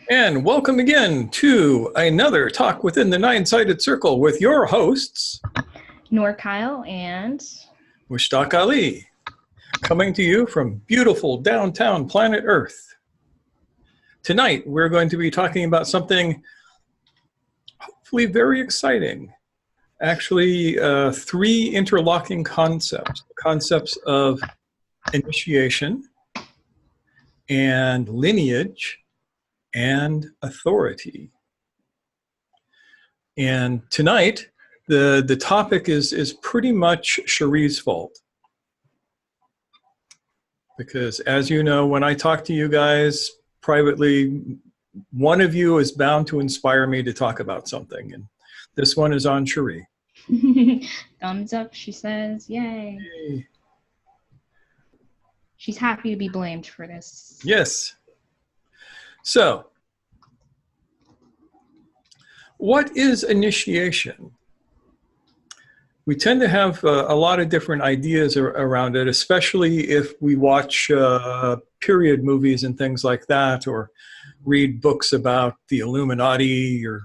And welcome again to another Talk Within the Nine-Sided Circle with your hosts, Noor Kyle and Mushtaq Ali, coming to you from beautiful downtown planet Earth. Tonight, we're going to be talking about something hopefully very exciting. Actually, three interlocking concepts of initiation and lineage and authority. And tonight, the topic is pretty much Cherie's fault. Because as you know, when I talk to you guys privately, one of you is bound to inspire me to talk about something. And this one is on Cherie. Thumbs up, she says. Yay. Yay. She's happy to be blamed for this. Yes. So, what is initiation? We tend to have a lot of different ideas around it, especially if we watch period movies and things like that, or read books about the Illuminati or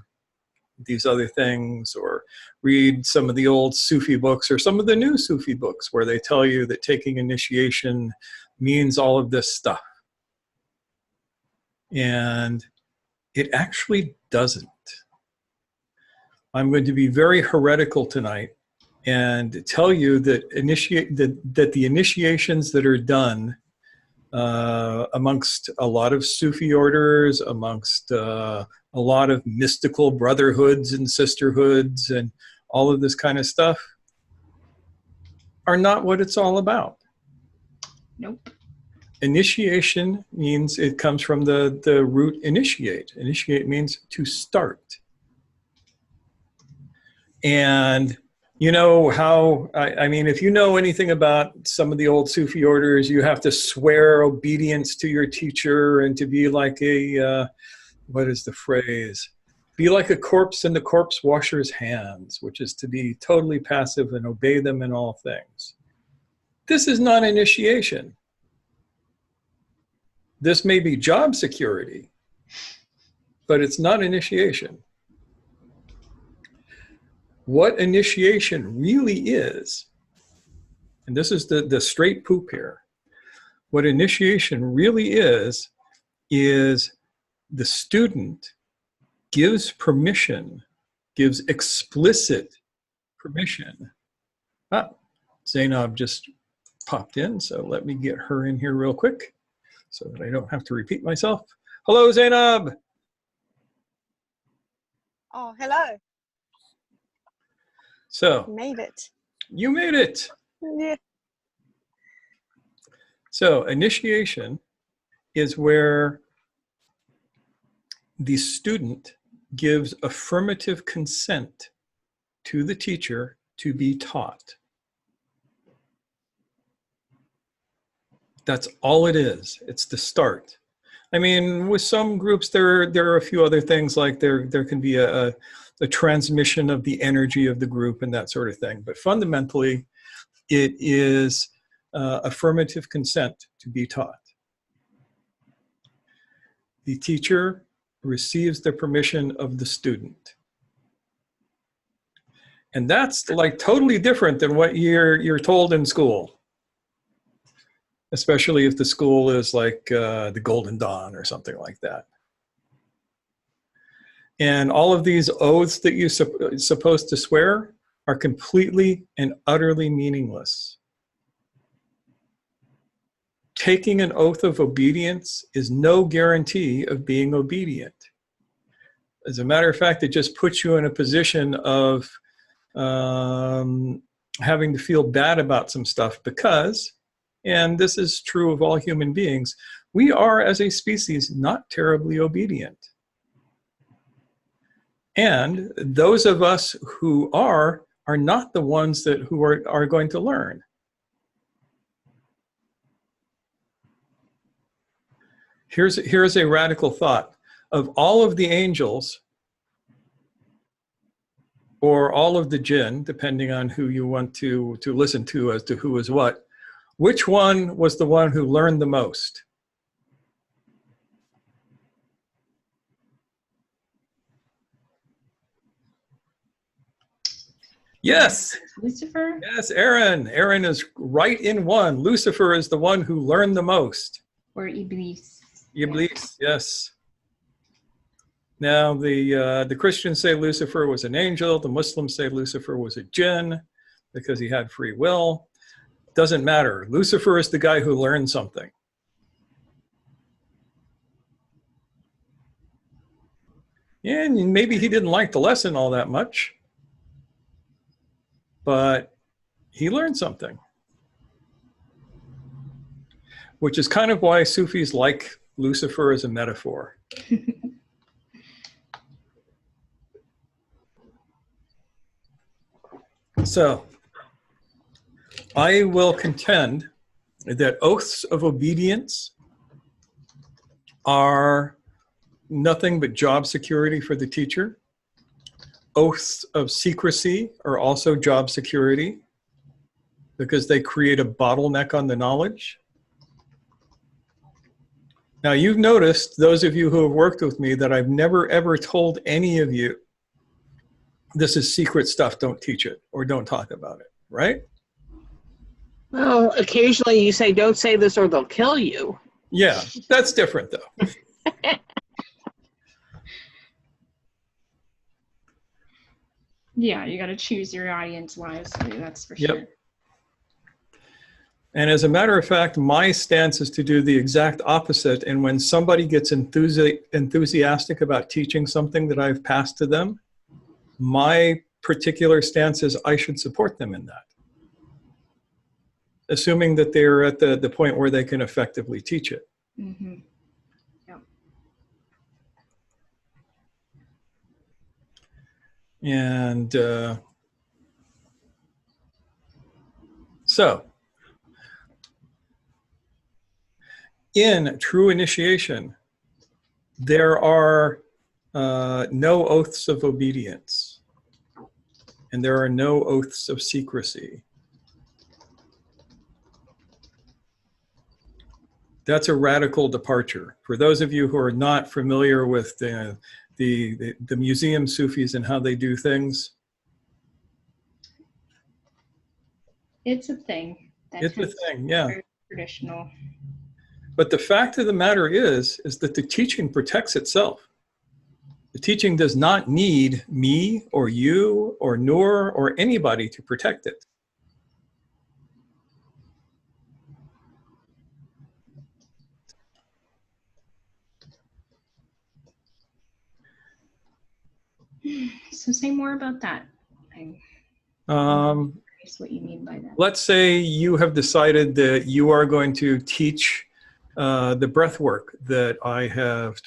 these other things, or read some of the old Sufi books or some of the new Sufi books where they tell you that taking initiation means all of this stuff. And it actually doesn't. I'm going to be very heretical tonight and tell you that the initiations that are done amongst a lot of Sufi orders, amongst a lot of mystical brotherhoods and sisterhoods and all of this kind of stuff are not what it's all about. Nope. Initiation means, it comes from the root initiate. Initiate means to start. And you know how, I mean, if you know anything about some of the old Sufi orders, you have to swear obedience to your teacher and to be like a, what is the phrase? Be like a corpse in the corpse washer's hands, which is to be totally passive and obey them in all things. This is not initiation. This may be job security, but it's not initiation. What initiation really is, and this is the straight poop here, what initiation really is the student gives permission, gives explicit permission. Zainab just popped in, so let me get her in here real quick so that I don't have to repeat myself. Hello, Zainab. Oh, hello. So, made it. You made it. Yeah. So, initiation is where the student gives affirmative consent to the teacher to be taught. That's all it is. It's the start. I mean, with some groups, there are a few other things, like there can be a transmission of the energy of the group and that sort of thing. But fundamentally, it is affirmative consent to be taught. The teacher receives the permission of the student. And that's like totally different than what you're told in school. Especially if the school is like the Golden Dawn or something like that. And all of these oaths that you're supposed to swear are completely and utterly meaningless. Taking an oath of obedience is no guarantee of being obedient. As a matter of fact, it just puts you in a position of having to feel bad about some stuff because, and this is true of all human beings, we are, as a species, not terribly obedient. And those of us who are not the ones who are going to learn. Here's a radical thought. Of all of the angels, or all of the jinn, depending on who you want to listen to as to who is what, which one was the one who learned the most? Yes. Lucifer? Yes, Aaron. Aaron is right in one. Lucifer is the one who learned the most. Or Iblis. Iblis, yes. Now, the Christians say Lucifer was an angel. The Muslims say Lucifer was a jinn because he had free will. Doesn't matter. Lucifer is the guy who learned something. And maybe he didn't like the lesson all that much, but he learned something. Which is kind of why Sufis like Lucifer as a metaphor. So, I will contend that oaths of obedience are nothing but job security for the teacher. Oaths of secrecy are also job security because they create a bottleneck on the knowledge. Now, you've noticed, those of you who have worked with me, that I've never ever told any of you, this is secret stuff, don't teach it or don't talk about it, right? Well, occasionally you say, don't say this or they'll kill you. Yeah, that's different though. Yeah, you got to choose your audience wisely, that's for sure. Yep. And as a matter of fact, my stance is to do the exact opposite. And when somebody gets enthusiastic about teaching something that I've passed to them, my particular stance is I should support them in that, assuming that they're at the point where they can effectively teach it. Mm-hmm. Yep. And so, in true initiation, there are no oaths of obedience, and there are no oaths of secrecy. That's a radical departure. For those of you who are not familiar with the museum Sufis and how they do things, It's a thing. it's a thing, yeah. Very traditional. But the fact of the matter is that the teaching protects itself. The teaching does not need me or you or Noor or anybody to protect it. So say more about that. I'm curious what you mean by that. Let's say you have decided that you are going to teach the breath work that I have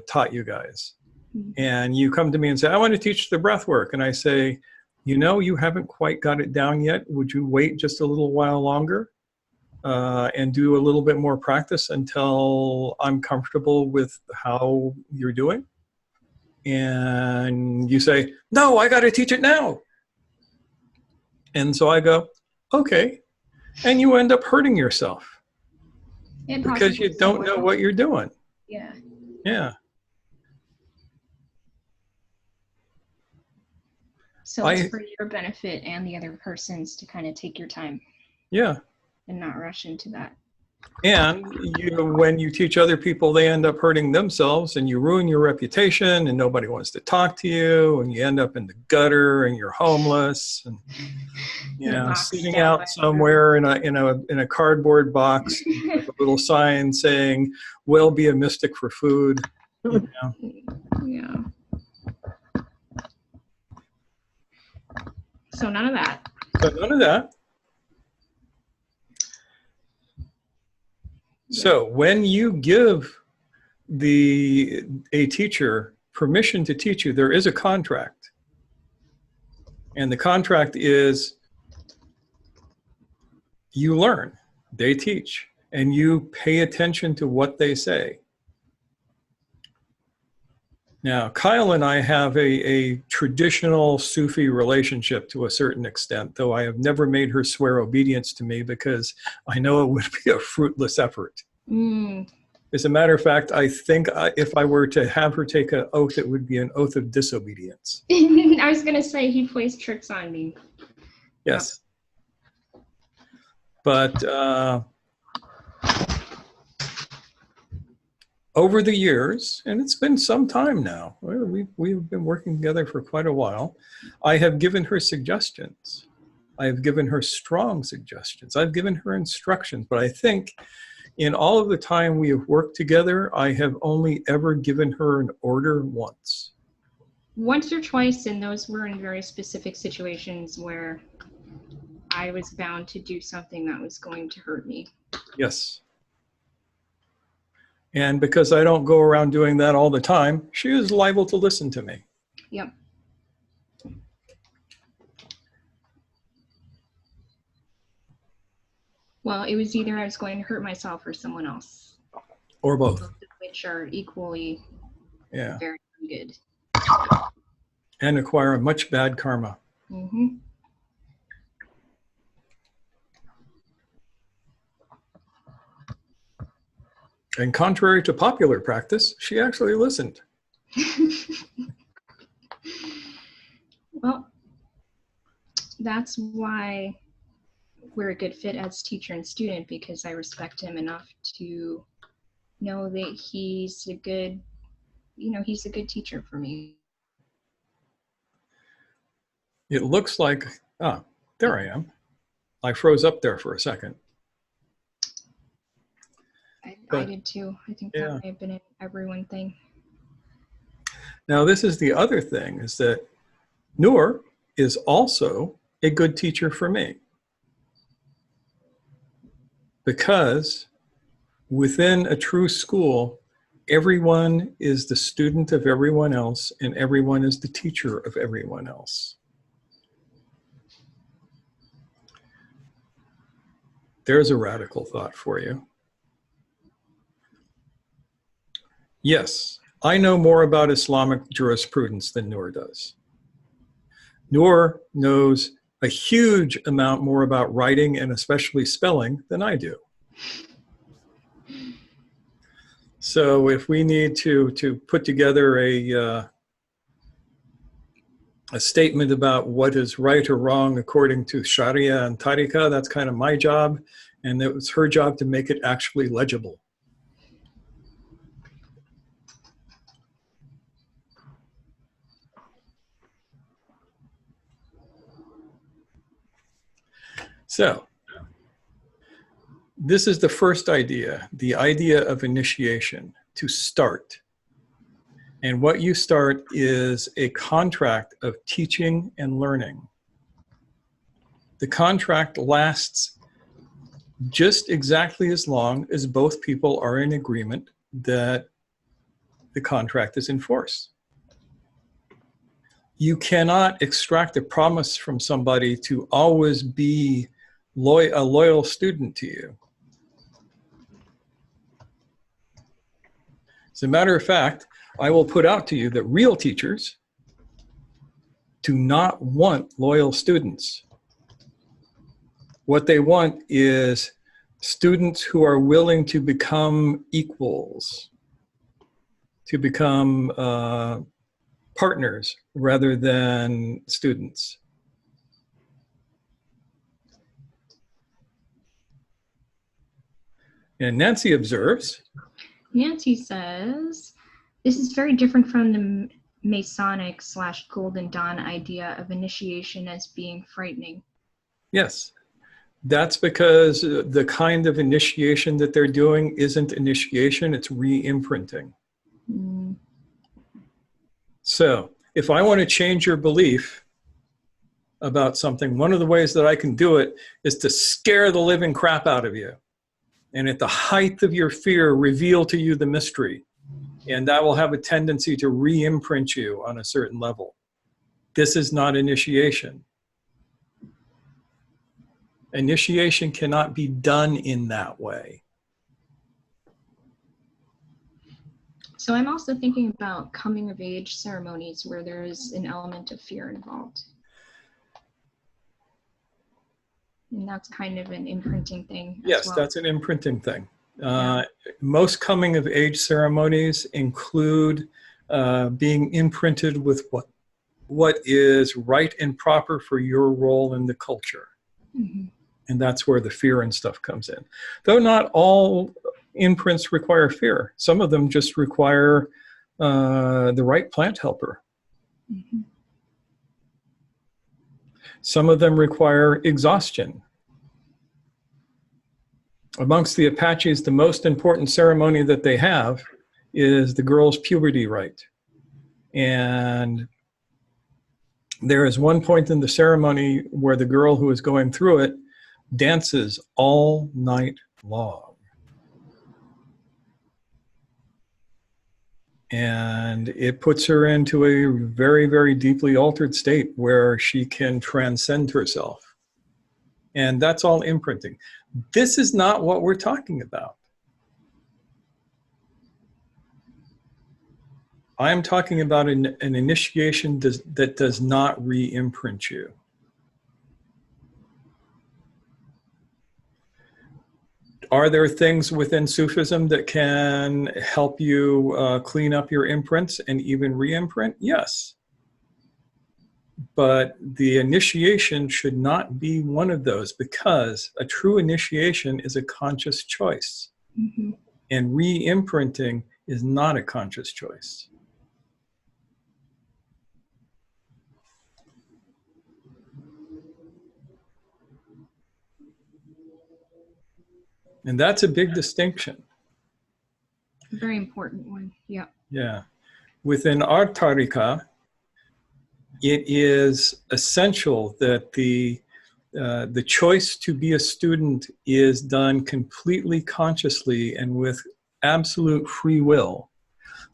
taught you guys. Mm-hmm. And you come to me and say, I want to teach the breath work. And I say, you know, you haven't quite got it down yet. Would you wait just a little while longer and do a little bit more practice until I'm comfortable with how you're doing? And you say, no, I got to teach it now. And so I go, okay. And you end up hurting yourself because you don't know what you're doing. Yeah. Yeah. So it's for your benefit and the other person's to kind of take your time. Yeah. And not rush into that. And when you teach other people, they end up hurting themselves and you ruin your reputation and nobody wants to talk to you and you end up in the gutter and you're homeless and sitting out somewhere in a cardboard box with a little sign saying, "Well, be a mystic for food." You know? Yeah. So none of that. So none of that. So when you give a teacher permission to teach you, there is a contract. And the contract is you learn, they teach, and you pay attention to what they say. Now, Kyle and I have a traditional Sufi relationship to a certain extent, though I have never made her swear obedience to me because I know it would be a fruitless effort. Mm. As a matter of fact, I think if I were to have her take an oath, it would be an oath of disobedience. I was going to say he plays tricks on me. Yes. But over the years, and it's been some time now, we've been working together for quite a while, I have given her suggestions. I have given her strong suggestions. I've given her instructions, but I think in all of the time we have worked together, I have only ever given her an order once. Once or twice, and those were in very specific situations where I was bound to do something that was going to hurt me. Yes. And because I don't go around doing that all the time, she is liable to listen to me. Yep. Well, it was either I was going to hurt myself or someone else. Or both. Both of which are equally very good. And acquire a much bad karma. Mm-hmm. And contrary to popular practice, she actually listened. Well, that's why we're a good fit as teacher and student, because I respect him enough to know that he's a good, he's a good teacher for me. It looks like, there I am. I froze up there for a second. I did too. I think that may have been an everyone thing. Now, this is the other thing, is that Noor is also a good teacher for me. Because within a true school, everyone is the student of everyone else, and everyone is the teacher of everyone else. There's a radical thought for you. Yes, I know more about Islamic jurisprudence than Noor does. Noor knows a huge amount more about writing and especially spelling than I do. So if we need to put together a statement about what is right or wrong according to Sharia and Tariqah, that's kind of my job, and it was her job to make it actually legible. So, this is the first idea, the idea of initiation, to start. And what you start is a contract of teaching and learning. The contract lasts just exactly as long as both people are in agreement that the contract is enforced. You cannot extract a promise from somebody to always be a loyal student to you. As a matter of fact, I will put out to you that real teachers do not want loyal students. What they want is students who are willing to become equals, to become partners rather than students. And Nancy observes. Nancy says, this is very different from the Masonic / Golden Dawn idea of initiation as being frightening. Yes, that's because the kind of initiation that they're doing isn't initiation, it's re-imprinting. Mm. So if I want to change your belief about something, one of the ways that I can do it is to scare the living crap out of you. And at the height of your fear, reveal to you the mystery. And that will have a tendency to re-imprint you on a certain level. This is not initiation. Initiation cannot be done in that way. So I'm also thinking about coming of age ceremonies where there is an element of fear involved. And that's kind of an imprinting thing. Yes, that's an imprinting thing. Uh, most coming of age ceremonies include being imprinted with what is right and proper for your role in the culture. Mm-hmm. And that's where the fear and stuff comes in. Though not all imprints require fear. Some of them just require the right plant helper. Mm-hmm. Some of them require exhaustion. Amongst the Apaches, the most important ceremony that they have is the girl's puberty rite. And there is one point in the ceremony where the girl who is going through it dances all night long. And it puts her into a very, very deeply altered state where she can transcend herself. And that's all imprinting. This is not what we're talking about. I'm talking about an initiation that does not re-imprint you. Are there things within Sufism that can help you clean up your imprints and even re-imprint? Yes. But the initiation should not be one of those, because a true initiation is a conscious choice. Mm-hmm. And re-imprinting is not a conscious choice. And that's a big distinction. Very important one. Yeah. Yeah. Within our tarika, it is essential that the choice to be a student is done completely consciously and with absolute free will.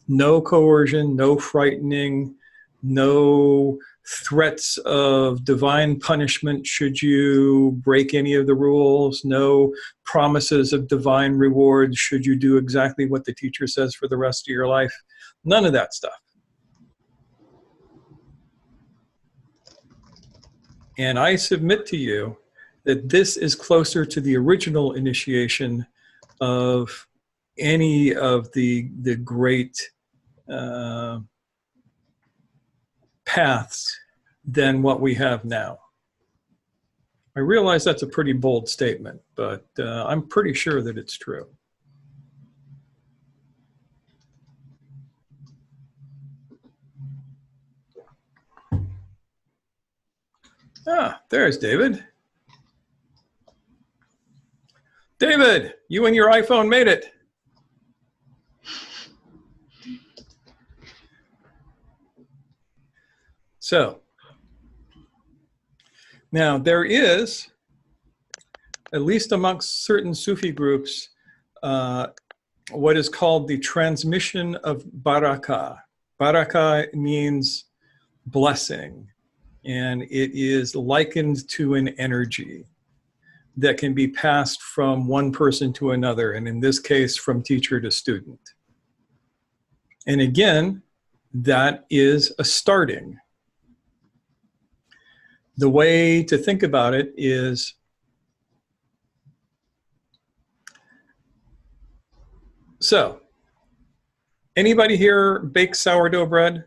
No coercion, no frightening, no threats of divine punishment should you break any of the rules, no promises of divine reward should you do exactly what the teacher says for the rest of your life. None of that stuff. And I submit to you that this is closer to the original initiation of any of the great paths than what we have now. I realize that's a pretty bold statement, but I'm pretty sure that it's true. Ah, there's David. David, you and your iPhone made it. So, now there is, at least amongst certain Sufi groups, what is called the transmission of barakah. Barakah means blessing, and it is likened to an energy that can be passed from one person to another, and in this case, from teacher to student. And again, that is a starting. The way to think about it is, so, anybody here bake sourdough bread?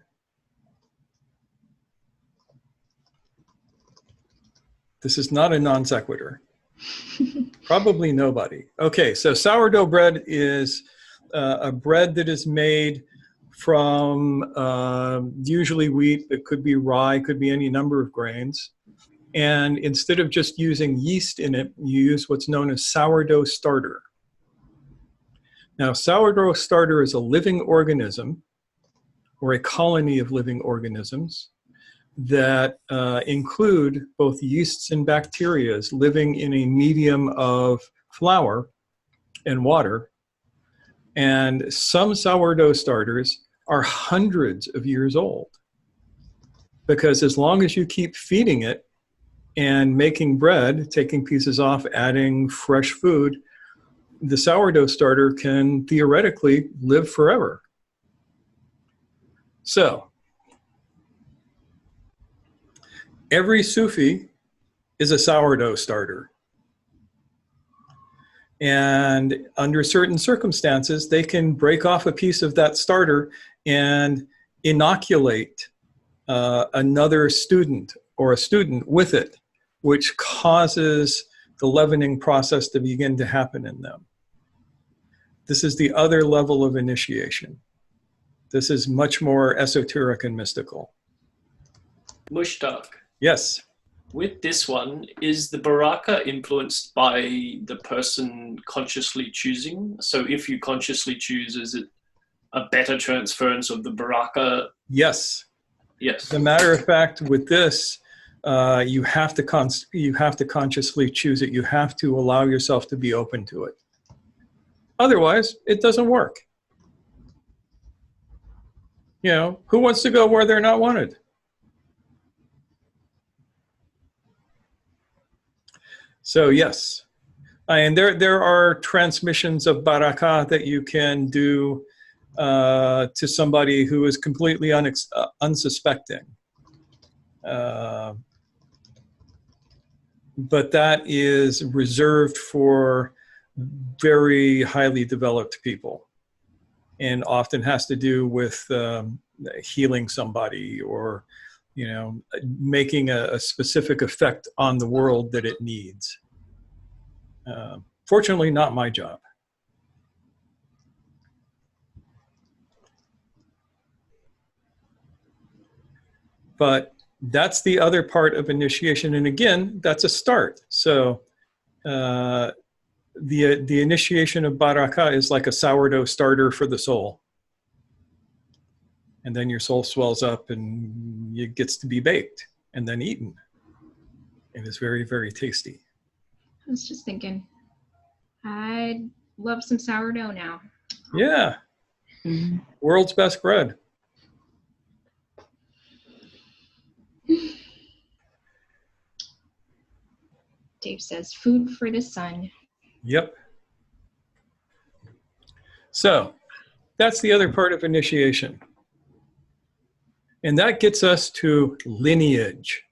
This is not a non sequitur. Probably nobody. Okay, so sourdough bread is a bread that is made from usually wheat. It could be rye, could be any number of grains. And instead of just using yeast in it, you use what's known as sourdough starter. Now, sourdough starter is a living organism, or a colony of living organisms, that include both yeasts and bacteria living in a medium of flour and water. And some sourdough starters are hundreds of years old, because as long as you keep feeding it and making bread, taking pieces off, adding fresh food, the sourdough starter can theoretically live forever. So, every Sufi is a sourdough starter. And under certain circumstances, they can break off a piece of that starter and inoculate another student or a student with it, which causes the leavening process to begin to happen in them. This is the other level of initiation. This is much more esoteric and mystical. Mushtaq. Yes. With this one, is the baraka influenced by the person consciously choosing? So if you consciously choose, is it a better transference of the baraka? Yes. Yes. As a matter of fact, with this, you have to consciously choose it. You have to allow yourself to be open to it. Otherwise, it doesn't work. You know, who wants to go where they're not wanted? So yes, and there are transmissions of baraka that you can do to somebody who is completely unsuspecting. But that is reserved for very highly developed people, and often has to do with healing somebody, or making a specific effect on the world that it needs. Fortunately, not my job. But that's the other part of initiation. And again, that's a start. So the initiation of baraka is like a sourdough starter for the soul. And then your soul swells up and it gets to be baked and then eaten. It is very, very tasty. I was just thinking, I'd love some sourdough now. Yeah. World's best bread. Dave says, food for the sun. Yep. So that's the other part of initiation. And that gets us to lineage.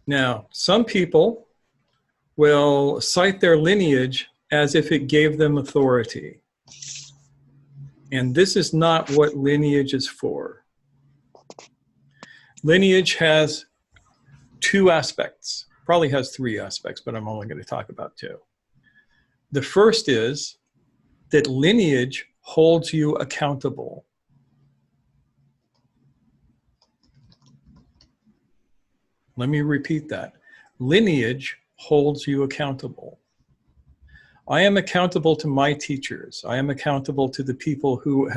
Now, some people will cite their lineage as if it gave them authority. And this is not what lineage is for. Lineage has two aspects, probably has three aspects, but I'm only going to talk about two. The first is that lineage holds you accountable. Let me repeat that. Lineage holds you accountable. I am accountable to my teachers. I am accountable to the people who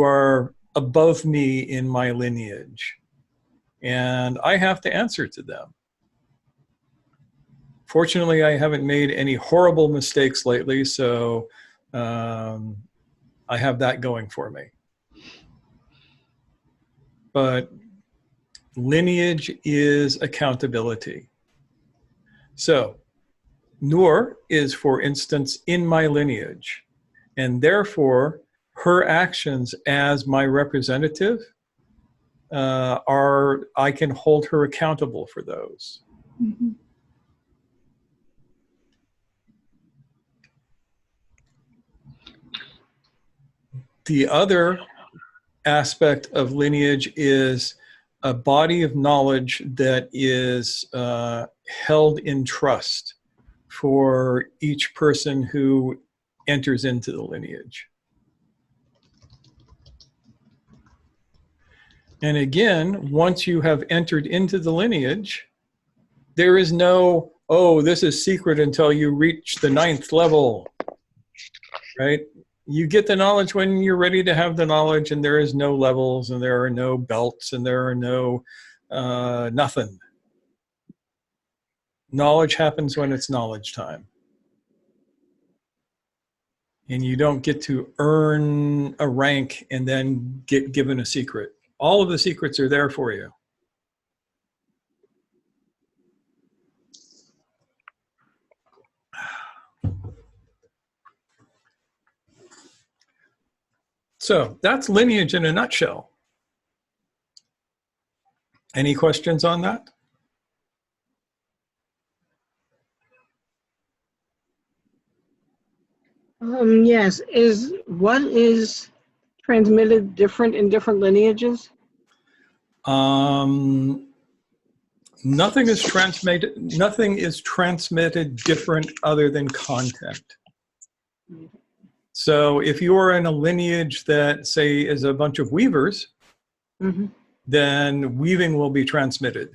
are above me in my lineage. And I have to answer to them. Fortunately, I haven't made any horrible mistakes lately, so I have that going for me. But lineage is accountability. So Noor is, for instance, in my lineage, and therefore her actions as my representative I can hold her accountable for those. Mm-hmm. The other aspect of lineage is a body of knowledge that is held in trust for each person who enters into the lineage. And again, once you have entered into the lineage, there is no, oh, this is secret until you reach the 9th level, right? You get the knowledge when you're ready to have the knowledge, and there is no levels, and there are no belts, and there are no nothing. Knowledge happens when it's knowledge time. And you don't get to earn a rank and then get given a secret. All of the secrets are there for you. So that's lineage in a nutshell. Any questions on that? Yes. What is transmitted different in different lineages? Nothing is transmitted. Nothing is transmitted different other than content. So if you are in a lineage that, say, is a bunch of weavers, Mm-hmm. then weaving will be transmitted.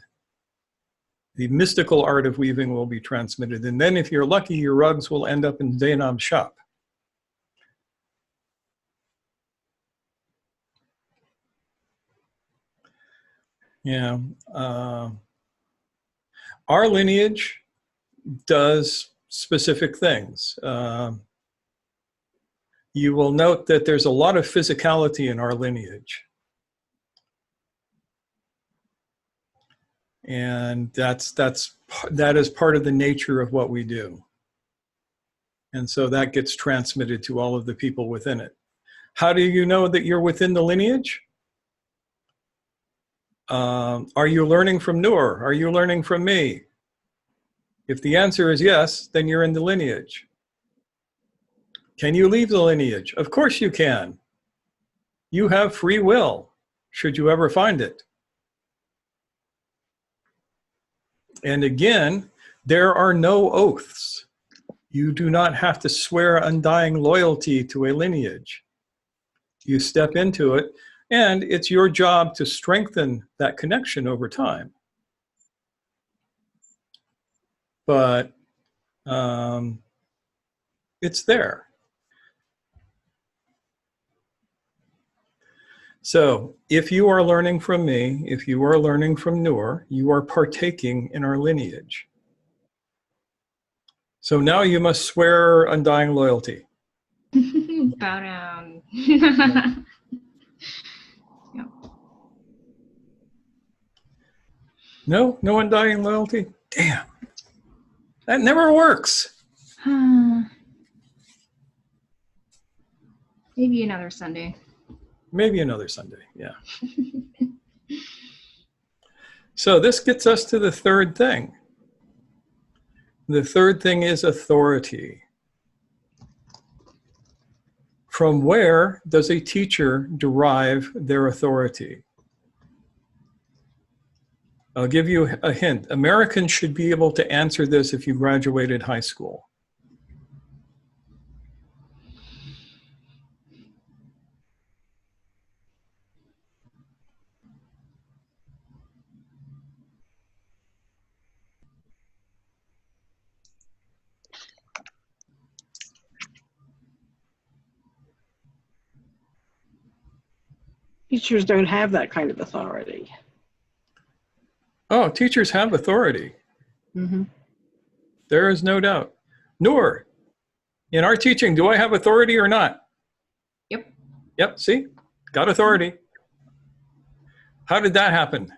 The mystical art of weaving will be transmitted. And then if you're lucky, your rugs will end up in Zainab's shop. Yeah. Our lineage does specific things. You will note that there's a lot of physicality in our lineage. And that is part of the nature of what we do. And so that gets transmitted to all of the people within it. How do you know that you're within the lineage? Are you learning from Noor? Are you learning from me? If the answer is yes, then you're in the lineage. Can you leave the lineage? Of course you can. You have free will, should you ever find it. And again, there are no oaths. You do not have to swear undying loyalty to a lineage. You step into it, and it's your job to strengthen that connection over time. But it's there. So if you are learning from me, if you are learning from Noor, you are partaking in our lineage. So now you must swear undying loyalty. Bow down. Yep. No undying loyalty? Damn. That never works. Maybe another Sunday. Maybe another Sunday, yeah. So this gets us to the third thing. The third thing is authority. From where does a teacher derive their authority? I'll give you a hint. Americans should be able to answer this if you graduated high school. Teachers don't have that kind of authority. Oh, teachers have authority. Mm-hmm. There is no doubt. Noor, in our teaching, do I have authority or not? Yep. Yep, see? Got authority. How did that happen?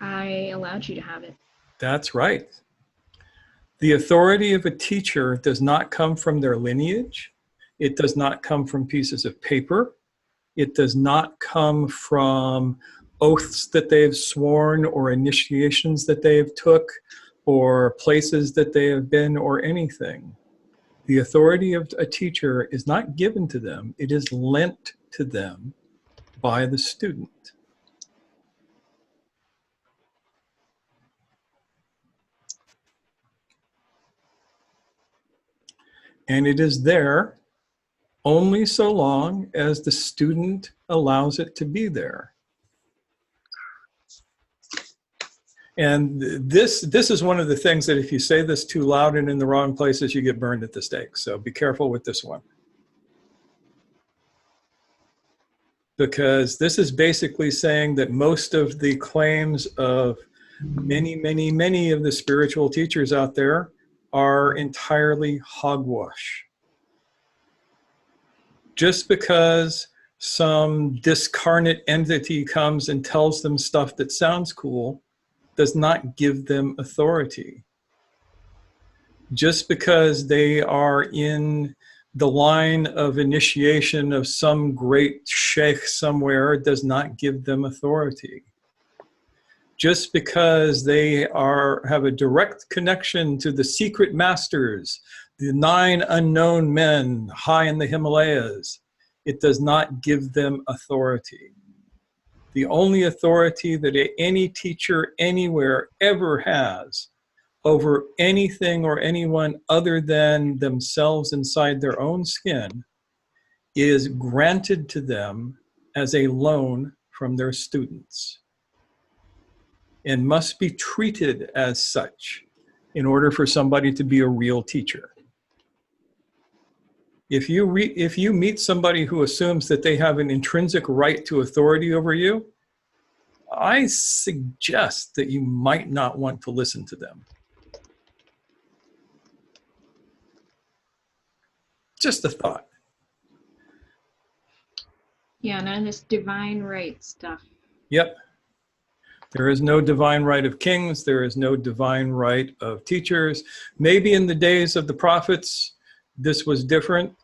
I allowed you to have it. That's right. The authority of a teacher does not come from their lineage. It does not come from pieces of paper. It does not come from oaths that they've sworn or initiations that they've took or places that they have been or anything. The authority of a teacher is not given to them. It is lent to them by the student. And it is there only so long as the student allows it to be there. And this is one of the things that if you say this too loud and in the wrong places, you get burned at the stake. So be careful with this one. Because this is basically saying that most of the claims of many of the spiritual teachers out there are entirely hogwash. Just because some discarnate entity comes and tells them stuff that sounds cool does not give them authority. Just because they are in the line of initiation of some great sheikh somewhere does not give them authority. just because they have a direct connection to the secret masters, the 9 unknown men high in the Himalayas, it does not give them authority. The only authority that any teacher anywhere ever has over anything or anyone other than themselves inside their own skin is granted to them as a loan from their students, and must be treated as such in order for somebody to be a real teacher. If you meet somebody who assumes that they have an intrinsic right to authority over you, I suggest that you might not want to listen to them. Just a thought. Yeah, none of this divine right stuff. Yep. There is no divine right of kings. There is no divine right of teachers. Maybe in the days of the prophets, this was different.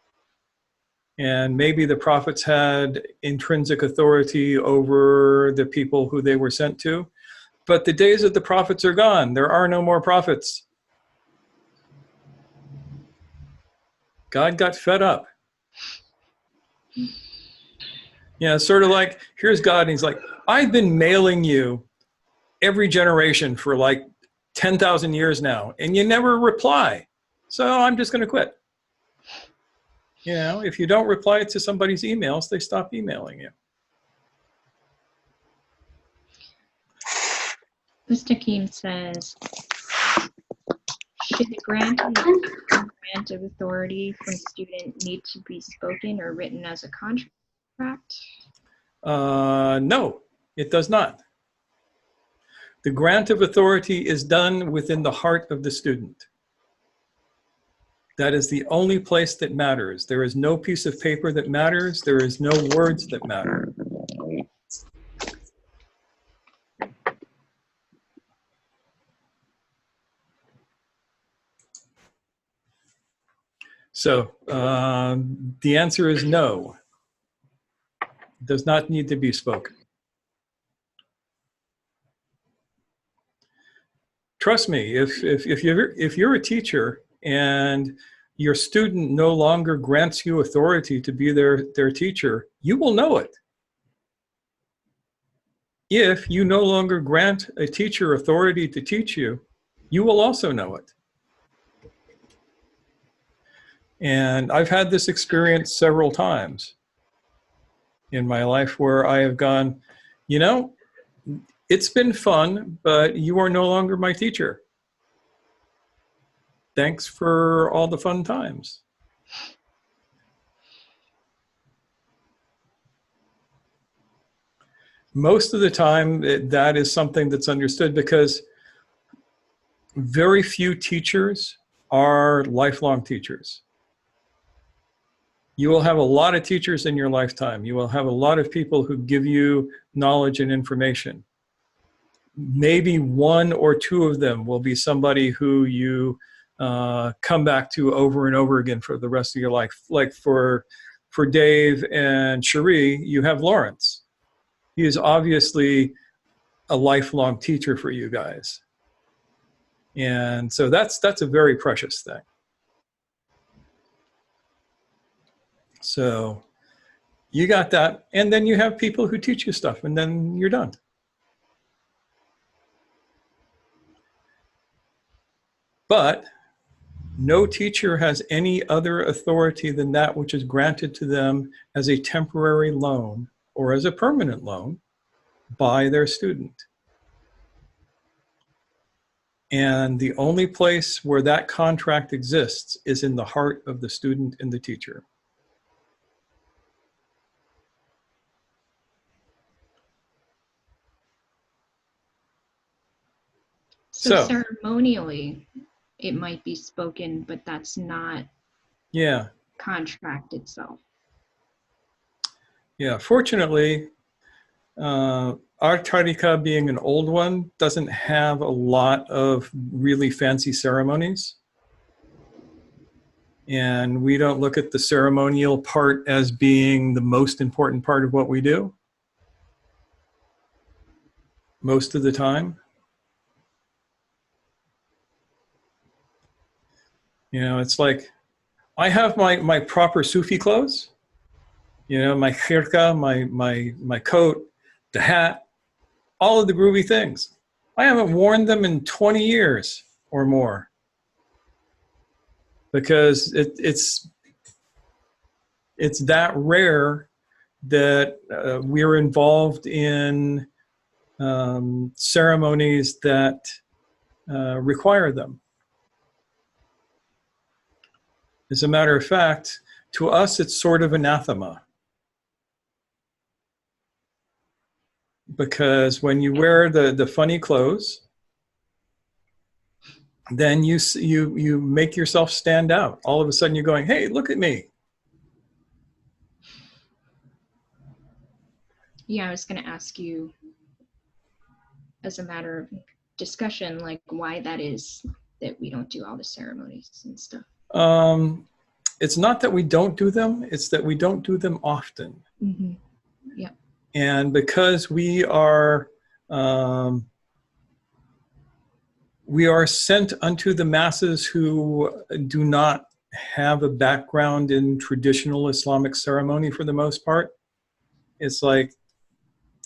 And maybe the prophets had intrinsic authority over the people who they were sent to. But the days of the prophets are gone. There are no more prophets. God got fed up. Yeah, it's sort of like, here's God, and he's like, I've been mailing you every generation for like 10,000 years now, and you never reply. So I'm just going to quit. You know, if you don't reply to somebody's emails, they stop emailing you. Mr. Keem says, should the grant of authority from student need to be spoken or written as a contract? No, it does not. The grant of authority is done within the heart of the student. That is the only place that matters. There is no piece of paper that matters. There is no words that matter. So the answer is no. It does not need to be spoken. Trust me, if you're a teacher and your student no longer grants you authority to be their teacher, you will know it. If you no longer grant a teacher authority to teach you, you will also know it. And I've had this experience several times in my life where I have gone, you know, it's been fun, but you are no longer my teacher. Thanks for all the fun times. Most of the time, that is something that's understood because very few teachers are lifelong teachers. You will have a lot of teachers in your lifetime. You will have a lot of people who give you knowledge and information. Maybe 1 or 2 of them will be somebody who you come back to over and over again for the rest of your life. Like for Dave and Cherie, you have Lawrence. He is obviously a lifelong teacher for you guys. And so that's a very precious thing. So you got that. And then you have people who teach you stuff, and then you're done. But no teacher has any other authority than that which is granted to them as a temporary loan or as a permanent loan by their student. And the only place where that contract exists is in the heart of the student and the teacher. So ceremonially, it might be spoken, but that's not contract itself. Yeah, fortunately, our Tarika, being an old one, doesn't have a lot of really fancy ceremonies. And we don't look at the ceremonial part as being the most important part of what we do. most of the time. You know, it's like I have my proper Sufi clothes, you know, my khirka, my coat, the hat, all of the groovy things. I haven't worn them in 20 years or more because it's that rare that we're involved in ceremonies that require them. As a matter of fact, to us, it's sort of anathema. Because when you wear the funny clothes, then you make yourself stand out. All of a sudden you're going, hey, look at me. Yeah, I was going to ask you, as a matter of discussion, like why that is that we don't do all the ceremonies and stuff. It's not that we don't do them, it's that we don't do them often. Mm-hmm. Yeah. And because we are sent unto the masses who do not have a background in traditional Islamic ceremony for the most part, it's like,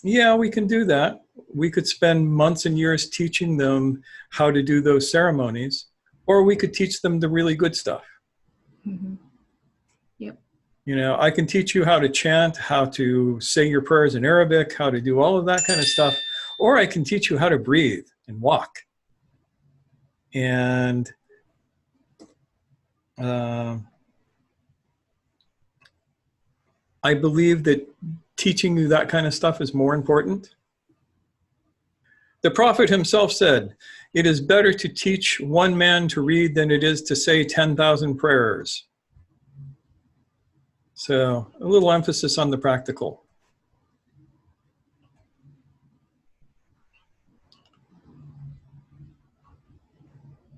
yeah, we can do that. We could spend months and years teaching them how to do those ceremonies, or we could teach them the really good stuff. Mm-hmm. Yep. You know, I can teach you how to chant, how to say your prayers in Arabic, how to do all of that kind of stuff, or I can teach you how to breathe and walk. And I believe that teaching you that kind of stuff is more important. The Prophet himself said, it is better to teach one man to read than it is to say 10,000 prayers. So a little emphasis on the practical.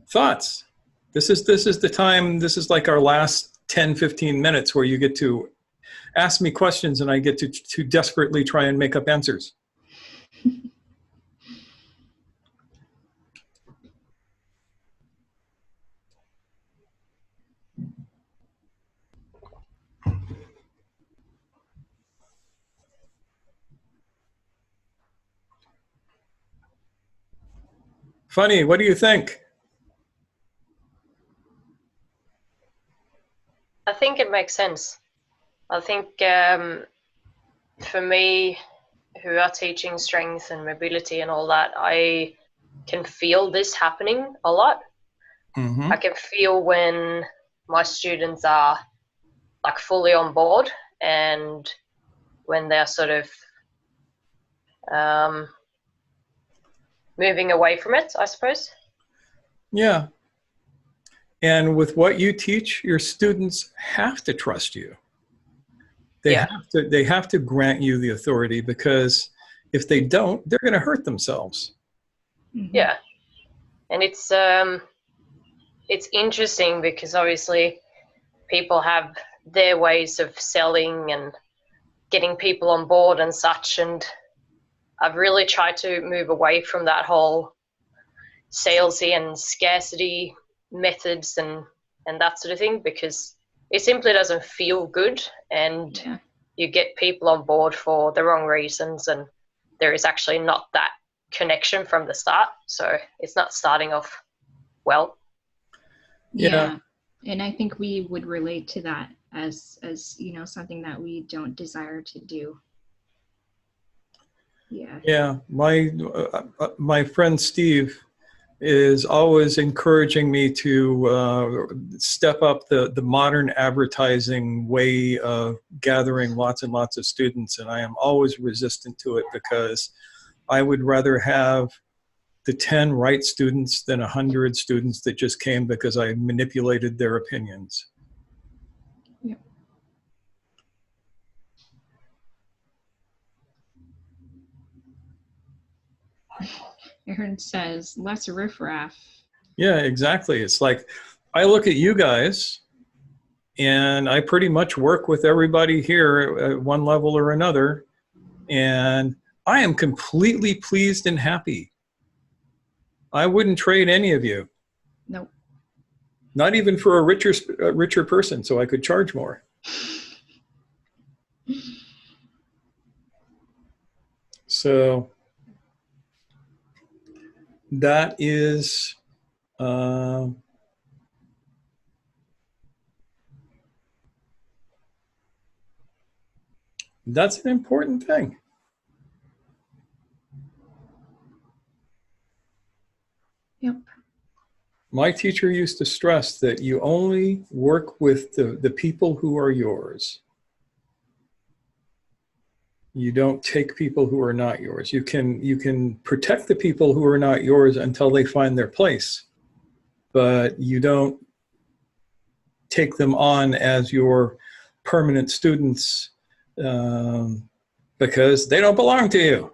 Thoughts? This is the time, this is like our last 10, 15 minutes where you get to ask me questions and I get to desperately try and make up answers. Funny, what do you think? I think it makes sense. I think for me, who are teaching strength and mobility and all that, I can feel this happening a lot. Mm-hmm. I can feel when my students are like fully on board and when they're sort of moving away from it, I suppose. Yeah. And with what you teach, your students have to trust you. They have to grant you the authority, because if they don't, they're going to hurt themselves. Mm-hmm. Yeah. And it's interesting because obviously people have their ways of selling and getting people on board and such, and I've really tried to move away from that whole salesy and scarcity methods and that sort of thing, because it simply doesn't feel good, and you get people on board for the wrong reasons, and there is actually not that connection from the start, so it's not starting off well. Yeah. And I think we would relate to that as you know, something that we don't desire to do. Yeah. My friend Steve is always encouraging me to step up the modern advertising way of gathering lots and lots of students, and I am always resistant to it, because I would rather have the 10 right students than 100 students that just came because I manipulated their opinions. Yeah. Aaron says, less riffraff. Yeah, exactly. It's like, I look at you guys, and I pretty much work with everybody here at one level or another, and I am completely pleased and happy. I wouldn't trade any of you. Nope. Not even for a richer person, so I could charge more. So that is that's an important thing. Yep. My teacher used to stress that you only work with the people who are yours. You don't take people who are not yours. You can protect the people who are not yours until they find their place, but you don't take them on as your permanent students because they don't belong to you.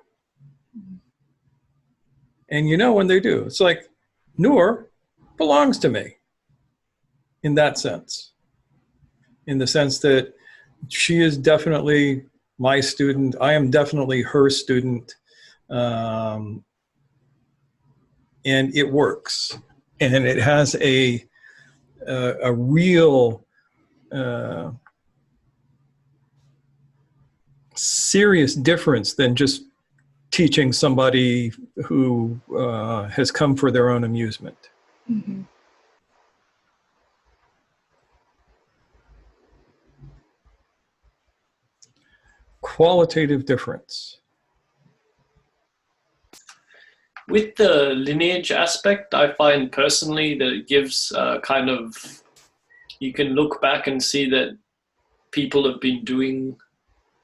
And you know when they do. It's like, Noor belongs to me in that sense. In the sense that she is definitely my student. I am definitely her student. And it works. And it has a real serious difference than just teaching somebody who has come for their own amusement. Mm-hmm. Qualitative difference. With the lineage aspect, I find personally that it gives kind of, you can look back and see that people have been doing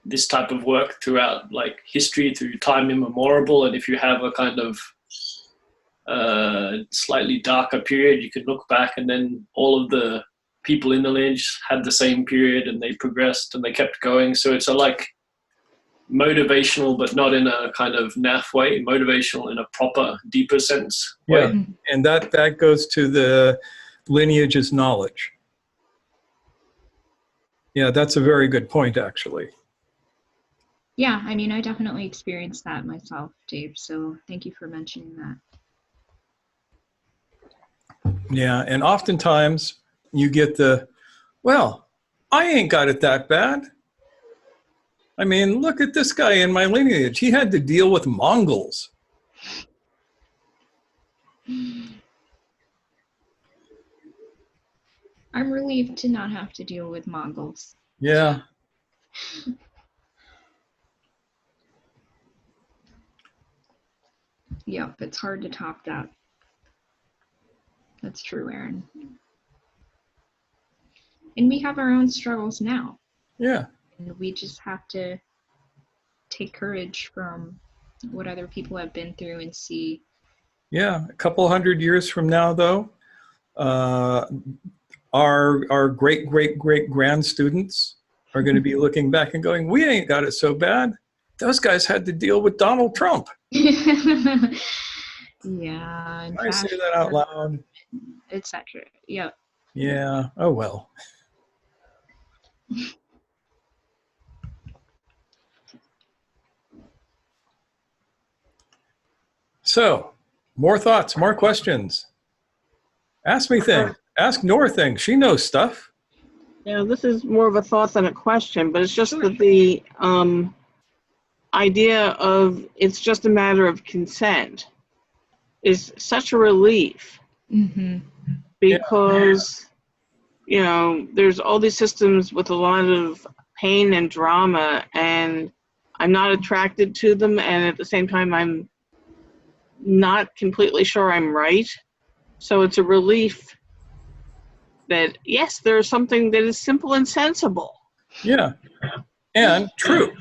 this type of work throughout like history, through time immemorial. And if you have a kind of slightly darker period, you can look back and then all of the people in the lineage had the same period and they progressed and they kept going. So it's a like motivational, but not in a kind of naff way, motivational in a proper, deeper sense way. Yeah, and that goes to the lineage is knowledge. Yeah, that's a very good point, actually. Yeah, I mean, I definitely experienced that myself, Dave, so thank you for mentioning that. Yeah, and oftentimes you get well, I ain't got it that bad. I mean, look at this guy in my lineage. He had to deal with Mongols. I'm relieved to not have to deal with Mongols. Yeah. Yep, it's hard to top that. That's true, Aaron. And we have our own struggles now. Yeah. And we just have to take courage from what other people have been through and see. Yeah, a couple hundred years from now, though, our great grand students are going to be looking back and going, we ain't got it so bad. Those guys had to deal with Donald Trump. Yeah. I say that out loud. Etc. Yep. Yeah. Oh, well. So, more thoughts, more questions. Ask me things. Ask Nora things. She knows stuff. Yeah, this is more of a thought than a question, but it's just that the idea of it's just a matter of consent is such a relief. Mm-hmm. Because, you know, there's all these systems with a lot of pain and drama, and I'm not attracted to them, and at the same time, I'm not completely sure I'm right. So it's a relief that, yes, there's something that is simple and sensible. Yeah. And true.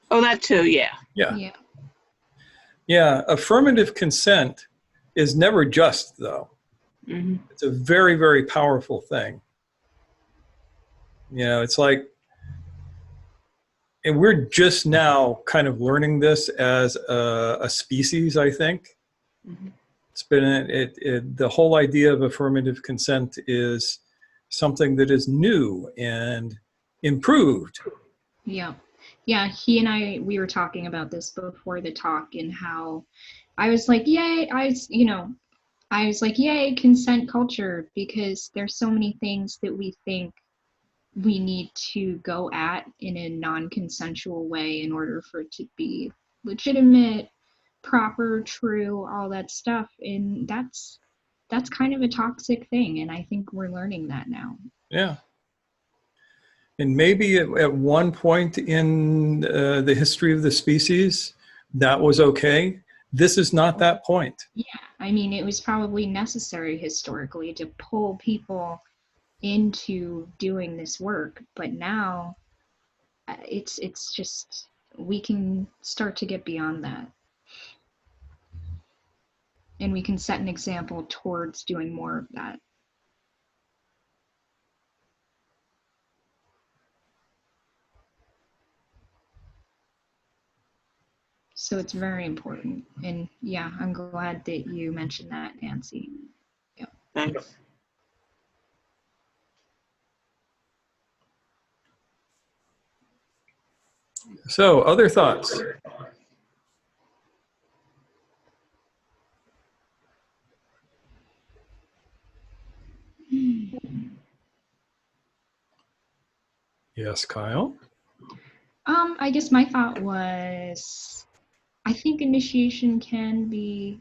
Oh, that too, yeah. Yeah. Yeah. Yeah. Affirmative consent is never just, though. Mm-hmm. It's a very, very powerful thing. You know, it's like, and we're just now kind of learning this as a species, I think. Mm-hmm. It's been, the whole idea of affirmative consent is something that is new and improved. Yeah. Yeah, he and we were talking about this before the talk, and how I was like, yay, I was like, yay, consent culture, because there's so many things that we think we need to go at in a non-consensual way in order for it to be legitimate, proper, true, all that stuff. And that's kind of a toxic thing, and I think we're learning that now. Yeah. And maybe at one point in the history of the species, that was okay. This is not that point. Yeah, I mean, it was probably necessary historically to pull people into doing this work, but now it's just, we can start to get beyond that, and we can set an example towards doing more of that. So it's very important. And yeah, I'm glad that you mentioned that, Nancy. Yep. Thanks. So, other thoughts? Yes, Kyle? I guess my thought was, I think initiation can be,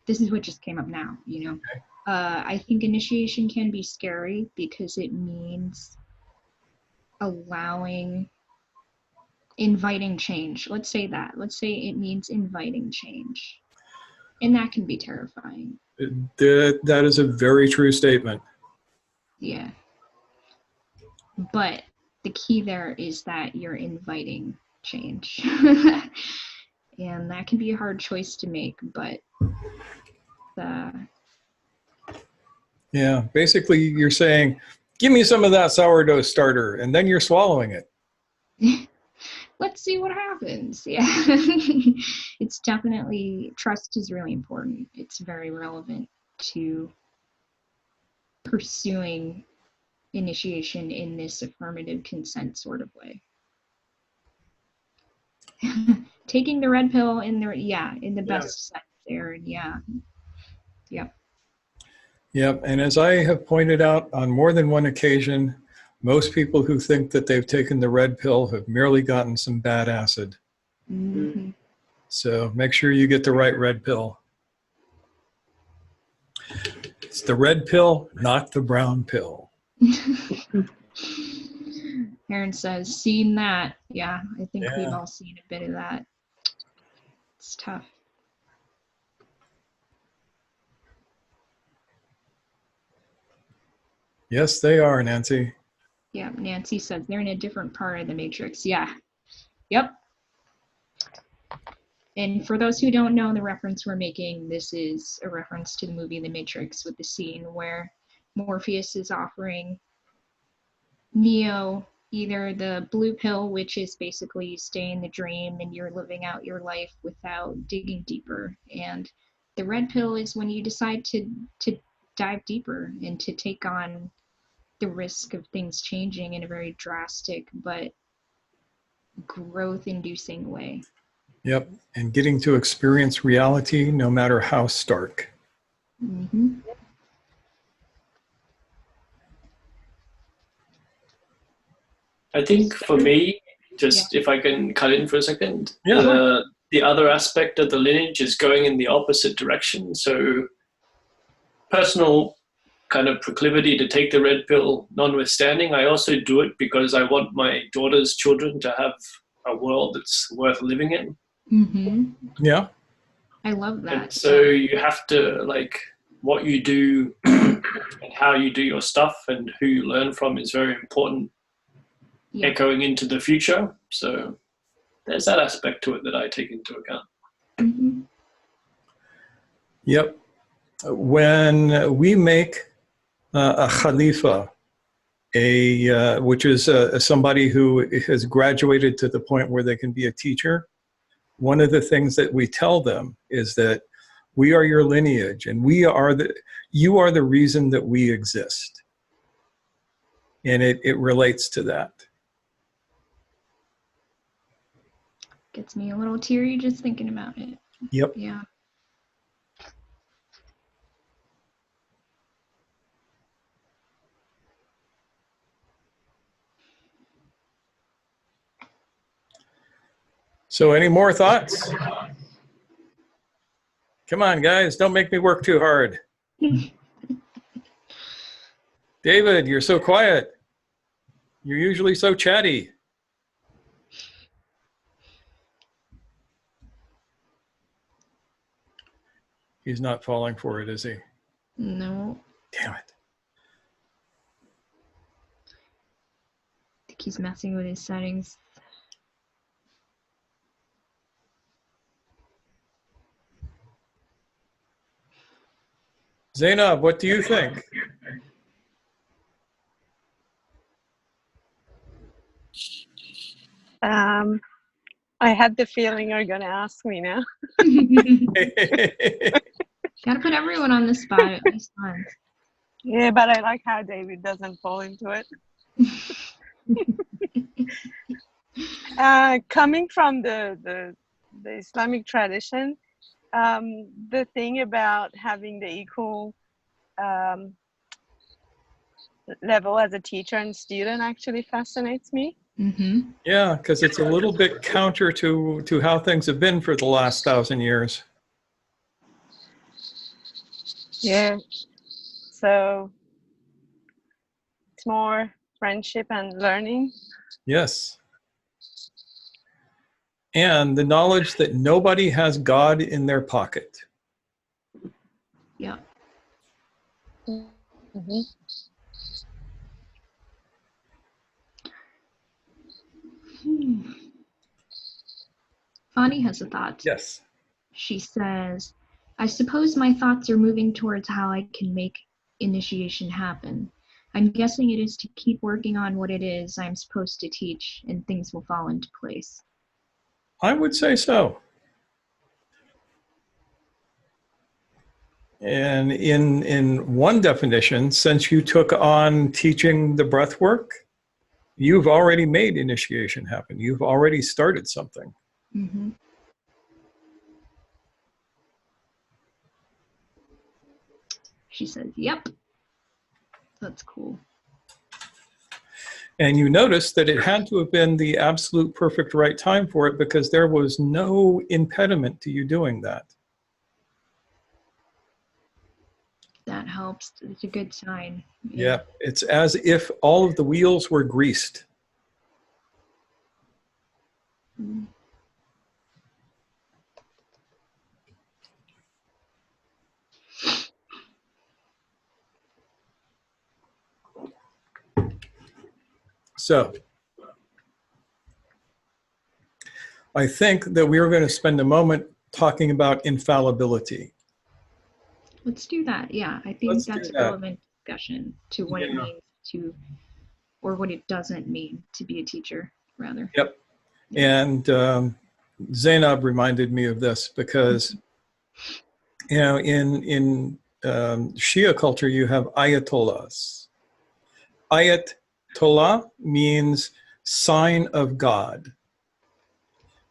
this is what just came up now, you know. Okay. I think initiation can be scary because it means inviting change. Let's say that. Let's say it means inviting change. And that can be terrifying. That is a very true statement. Yeah. But the key there is that you're inviting change. And that can be a hard choice to make, but yeah, basically you're saying, give me some of that sourdough starter, and then you're swallowing it. Let's see what happens. Yeah. It's definitely, trust is really important. It's very relevant to pursuing initiation in this affirmative consent sort of way. Taking the red pill in the best sense there. Yeah. Yep. Yep. And as I have pointed out on more than one occasion, most people who think that they've taken the red pill have merely gotten some bad acid. Mm-hmm. So make sure you get the right red pill. It's the red pill, not the brown pill. Aaron says, seen that. Yeah, I think we've all seen a bit of that. It's tough. Yes, they are, Nancy. Yeah, Nancy says they're in a different part of the Matrix. Yeah. Yep. And for those who don't know the reference we're making, this is a reference to the movie The Matrix, with the scene where Morpheus is offering Neo either the blue pill, which is basically you stay in the dream and you're living out your life without digging deeper, and the red pill is when you decide to dive deeper and to take on the risk of things changing in a very drastic but growth inducing way. Yep. And getting to experience reality no matter how stark. Mm-hmm. I think for me, if I can cut in for a second, Yeah. The other aspect of the lineage is going in the opposite direction. So personal kind of proclivity to take the red pill notwithstanding, I also do it because I want my daughter's children to have a world that's worth living in. Mm-hmm. Yeah. I love that. And so you have to, like, what you do and how you do your stuff and who you learn from is very important, echoing into the future. So there's that aspect to it that I take into account. Mm-hmm. Yep. When we make a Khalifa, which is somebody who has graduated to the point where they can be a teacher, one of the things that we tell them is that we are your lineage and you are the reason that we exist. And it relates to that. Gets me a little teary just thinking about it. Yep. Yeah. So any more thoughts? Come on, guys, don't make me work too hard. David, you're so quiet. You're usually so chatty. He's not falling for it, is he? No. Damn it. I think he's messing with his settings. Zainab, what do you think? I had the feeling you're going to ask me now. Gotta put everyone on the spot at least once. Yeah, but I like how David doesn't fall into it. Coming from the Islamic tradition, the thing about having the equal level as a teacher and student actually fascinates me. Mm-hmm. Yeah, because it's a little bit counter to how things have been for the last 1,000 years. Yeah. So it's more friendship and learning. Yes. And the knowledge that nobody has God in their pocket. Yeah. Mm-hmm. Fani has a thought. Yes. She says, I suppose my thoughts are moving towards how I can make initiation happen. I'm guessing it is to keep working on what it is I'm supposed to teach, and things will fall into place. I would say so. And in one definition, since you took on teaching the breath work, you've already made initiation happen. You've already started something. Mm-hmm. She says, yep. That's cool. And you notice that it had to have been the absolute perfect right time for it, because there was no impediment to you doing that. That helps. It's a good sign. Yeah, it's as if all of the wheels were greased. Mm. So I think that we are going to spend a moment talking about infallibility. Let's do that. Yeah, I think Let's that's do a that. relevant discussion to what it Yeah. means to, or what it doesn't mean to be a teacher, rather. Yep. And Zainab reminded me of this because, you know, in Shia culture, you have ayatollahs. Ayatollah means sign of God.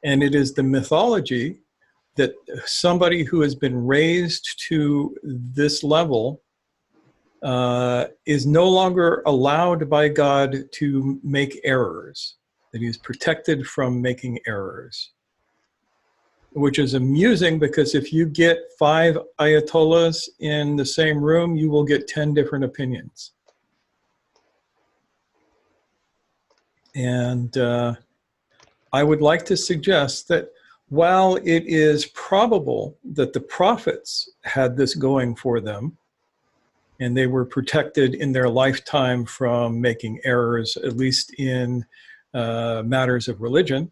And it is the mythology that somebody who has been raised to this level is no longer allowed by God to make errors, that he is protected from making errors. Which is amusing, because if you get 5 ayatollahs in the same room, you will get 10 different opinions. And I would like to suggest that while it is probable that the prophets had this going for them, and they were protected in their lifetime from making errors, at least in matters of religion,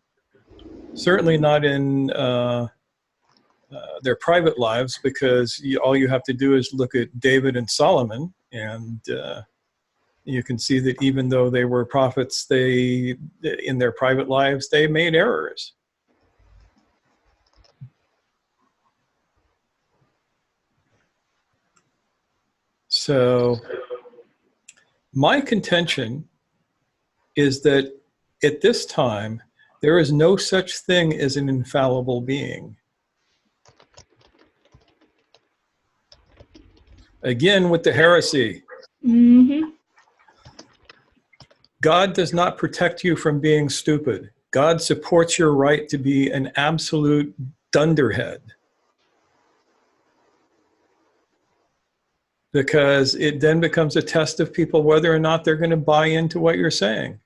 certainly not in their private lives, because all you have to do is look at David and Solomon, and you can see that even though they were prophets, in their private lives, they made errors. So my contention is that at this time, There is no such thing as an infallible being. Again, with the heresy. Mm-hmm. God does not protect you from being stupid. God supports your right to be an absolute dunderhead. Because it then becomes a test of people whether or not they're going to buy into what you're saying.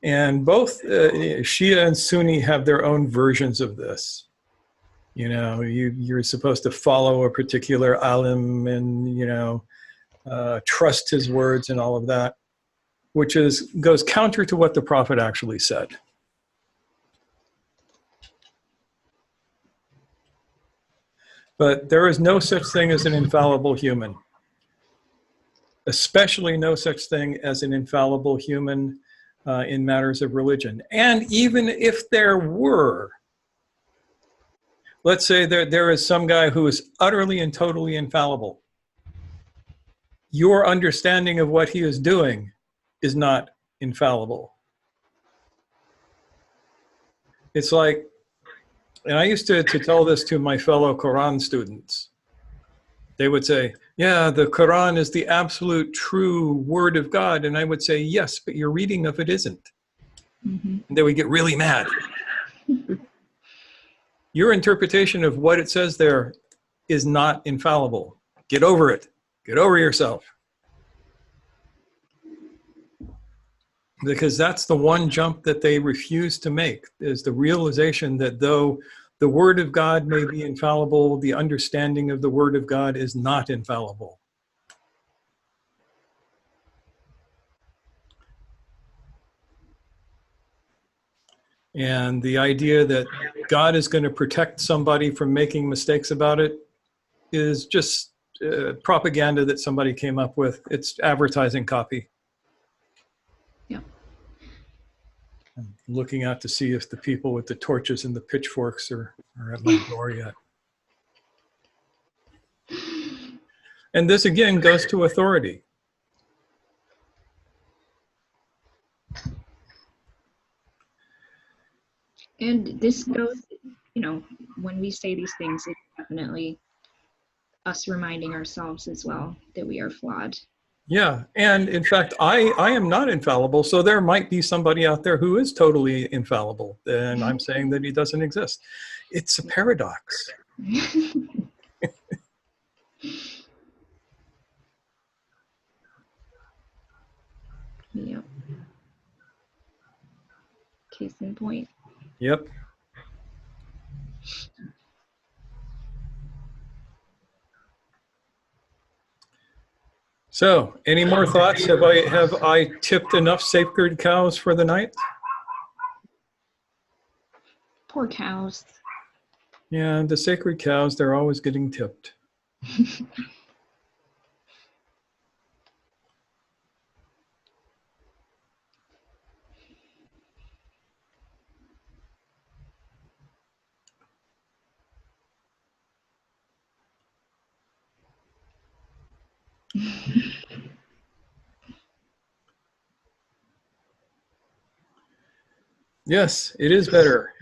And both Shia and Sunni have their own versions of this. You know, you're supposed to follow a particular alim and, you know, trust his words and all of that, which goes counter to what the Prophet actually said. But there is no such thing as an infallible human, especially no such thing as an infallible human in matters of religion. And even if there were, let's say there is some guy who is utterly and totally infallible. Your understanding of what he is doing is not infallible. It's like, and I used to tell this to my fellow Quran students. They would say, yeah, the Quran is the absolute true word of God. And I would say, yes, but your reading of it isn't. Mm-hmm. And they would get really mad. Your interpretation of what it says there is not infallible. Get over it. Get over yourself. Because that's the one jump that they refuse to make, is the realization that though the Word of God may be infallible, the understanding of the Word of God is not infallible. And the idea that God is going to protect somebody from making mistakes about it is just propaganda that somebody came up with. It's advertising copy. Yeah. I'm looking out to see if the people with the torches and the pitchforks are at my door yet. And this again goes to authority. And this goes, you know, when we say these things, it's definitely us reminding ourselves as well that we are flawed. Yeah, and in fact, I am not infallible, so there might be somebody out there who is totally infallible, and I'm saying that he doesn't exist. It's a paradox. Yep. Case in point. Yep. So, any more thoughts? Have I tipped enough sacred cows for the night? Poor cows. Yeah, the sacred cows, they're always getting tipped. Yes, it is better.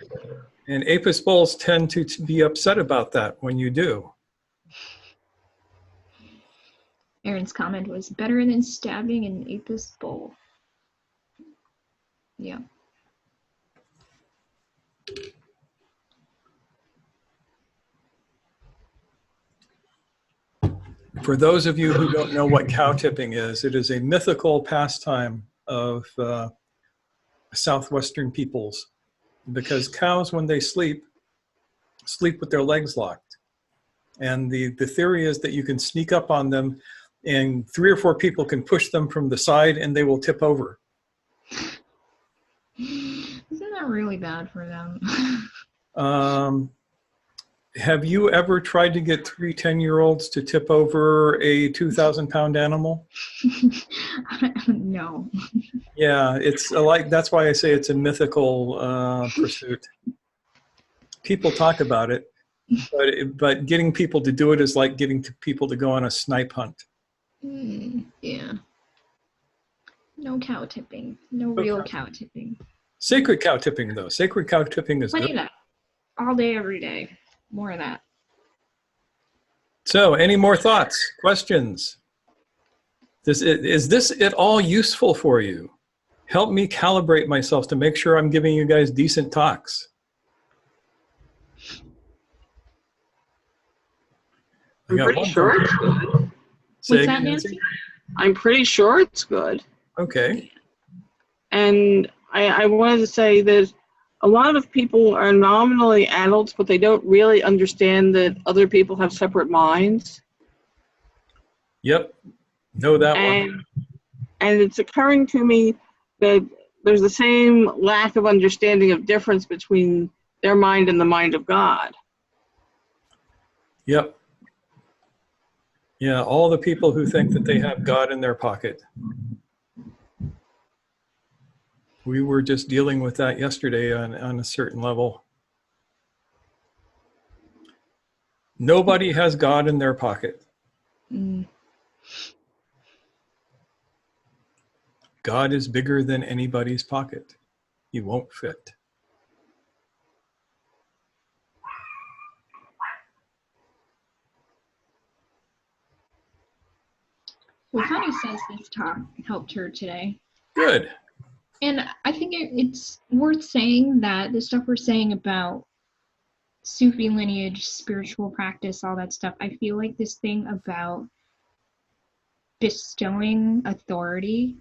And apis bowls tend to be upset about that when you do. Aaron's comment was better than stabbing an apis bowl. Yeah. For those of you who don't know what cow tipping is, it is a mythical pastime of southwestern peoples, because cows, when they sleep with their legs locked. And the theory is that you can sneak up on them and 3 or 4 people can push them from the side and they will tip over. Isn't that really bad for them? Have you ever tried to get 3 10-year-olds to tip over a 2,000-pound animal? No. Yeah, it's that's why I say it's a mythical pursuit. People talk about it, but getting people to do it is like getting people to go on a snipe hunt. Yeah. No cow tipping. No real cow tipping. Sacred cow tipping, though. Sacred cow tipping is Plenty good. of that. All day, every day. More of that. So, any more thoughts, questions? Is this at all useful for you? Help me calibrate myself to make sure I'm giving you guys decent talks. I'm pretty sure it's good. Say What's that, again, Nancy? I'm pretty sure it's good. Okay. And I wanted to say that a lot of people are nominally adults, but they don't really understand that other people have separate minds. Yep. Know that one. And it's occurring to me that there's the same lack of understanding of difference between their mind and the mind of God. Yep. Yeah, all the people who think that they have God in their pocket. We were just dealing with that yesterday on a certain level. Nobody has God in their pocket. God is bigger than anybody's pocket. He won't fit. Well, Connie says this talk helped her today. Good. And I think it's worth saying that the stuff we're saying about Sufi lineage, spiritual practice, all that stuff, I feel like this thing about bestowing authority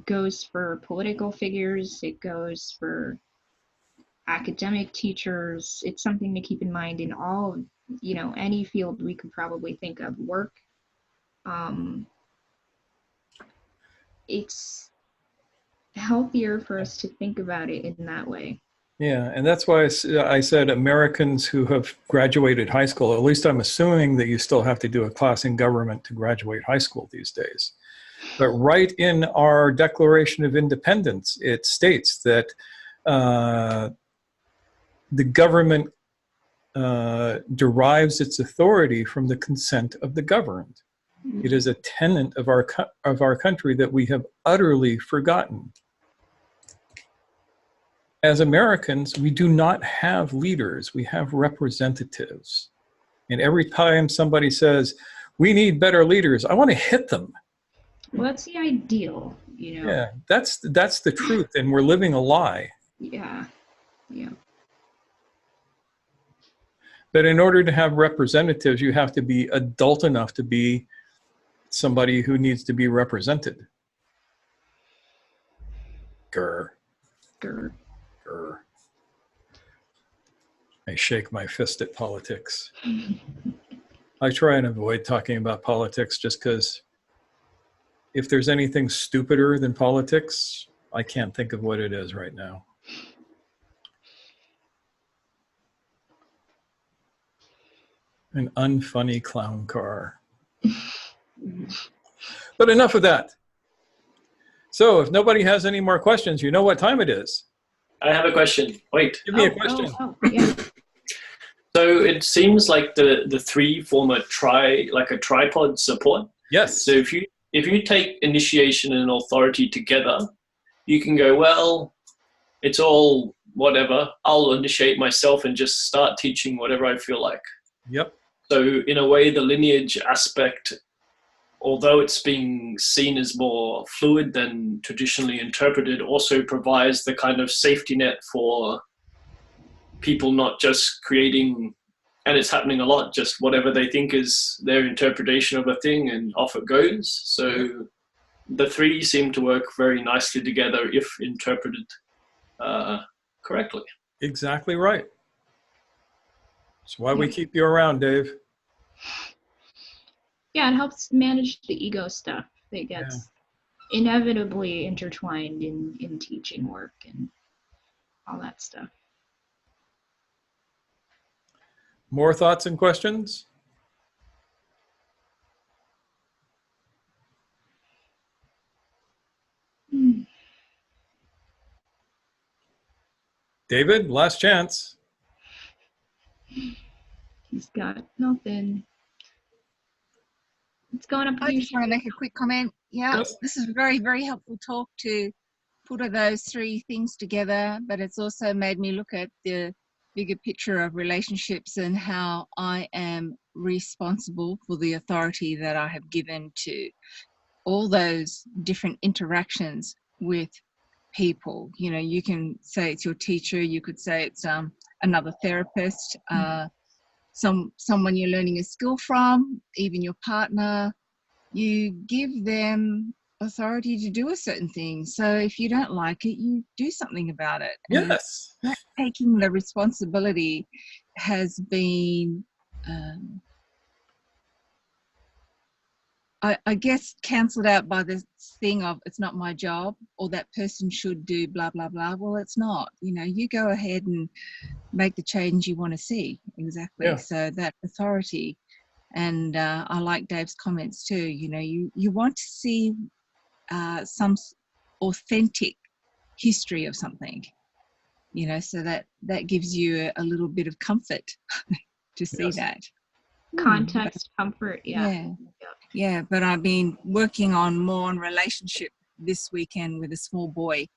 goes for political figures, it goes for academic teachers. It's something to keep in mind in all, any field we could probably think of. Work. It's healthier for us to think about it in that way. Yeah, and that's why I said Americans who have graduated high school, at least I'm assuming that you still have to do a class in government to graduate high school these days. But right in our Declaration of Independence, it states that the government derives its authority from the consent of the governed. It is a tenet of our country that we have utterly forgotten. As Americans, we do not have leaders, we have representatives. And every time somebody says, we need better leaders, I want to hit them. Well, that's the ideal, Yeah, that's the truth, and we're living a lie. Yeah. But in order to have representatives, you have to be adult enough to be somebody who needs to be represented. Grr. I shake my fist at politics. I try and avoid talking about politics just because if there's anything stupider than politics, I can't think of what it is right now. An unfunny clown car. But enough of that. So if nobody has any more questions, you know what time it is. I have a question. Wait. Give me a question. Yeah. So it seems like the three form a tripod support. Yes. So if you take initiation and authority together, you can go, well, it's all whatever. I'll initiate myself and just start teaching whatever I feel like. Yep. So in a way, the lineage aspect, although it's being seen as more fluid than traditionally interpreted, also provides the kind of safety net for people not just creating, and it's happening a lot, just whatever they think is their interpretation of a thing and off it goes. So the three seem to work very nicely together if interpreted correctly. Exactly right. That's why we keep you around, Dave. Yeah, it helps manage the ego stuff that gets inevitably intertwined in teaching work and all that stuff. More thoughts and questions? David, last chance. He's got nothing. It's going up. I just want to make a quick comment. Yeah, Yes. this is very, very helpful talk to put all those three things together, but it's also made me look at the bigger picture of relationships and how I am responsible for the authority that I have given to all those different interactions with people. You know, you can say it's your teacher, you could say it's another therapist, someone you're learning a skill from, even your partner. You give them authority to do a certain thing. So if you don't like it, you do something about it. And Yes. that taking the responsibility has been, I guess, cancelled out by this thing of it's not my job, or that person should do blah, blah, blah. Well, it's not. You know, you go ahead and make the change you want to see. Exactly. Yeah. So that authority. And I like Dave's comments too. You know, you want to see some authentic history of something, you know, so that gives you a little bit of comfort to see Yes. that. Context, comfort, Yeah, but I've been working on more on relationship this weekend with a small boy,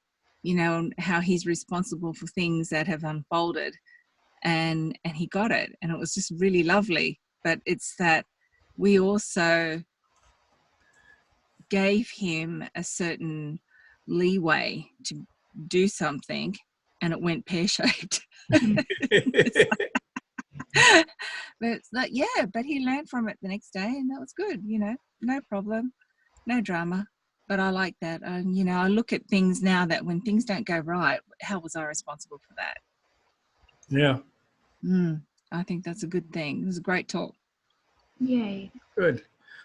you know, and how he's responsible for things that have unfolded, and he got it, and it was just really lovely. But it's that we also gave him a certain leeway to do something, and it went pear-shaped. But it's like, yeah, but he learned from it the next day, and that was good, you know, no problem, no drama. But I like that. You know, I look at things now that when things don't go right, how was I responsible for that? Yeah. I think that's a good thing. It was a great talk. Yay. Good.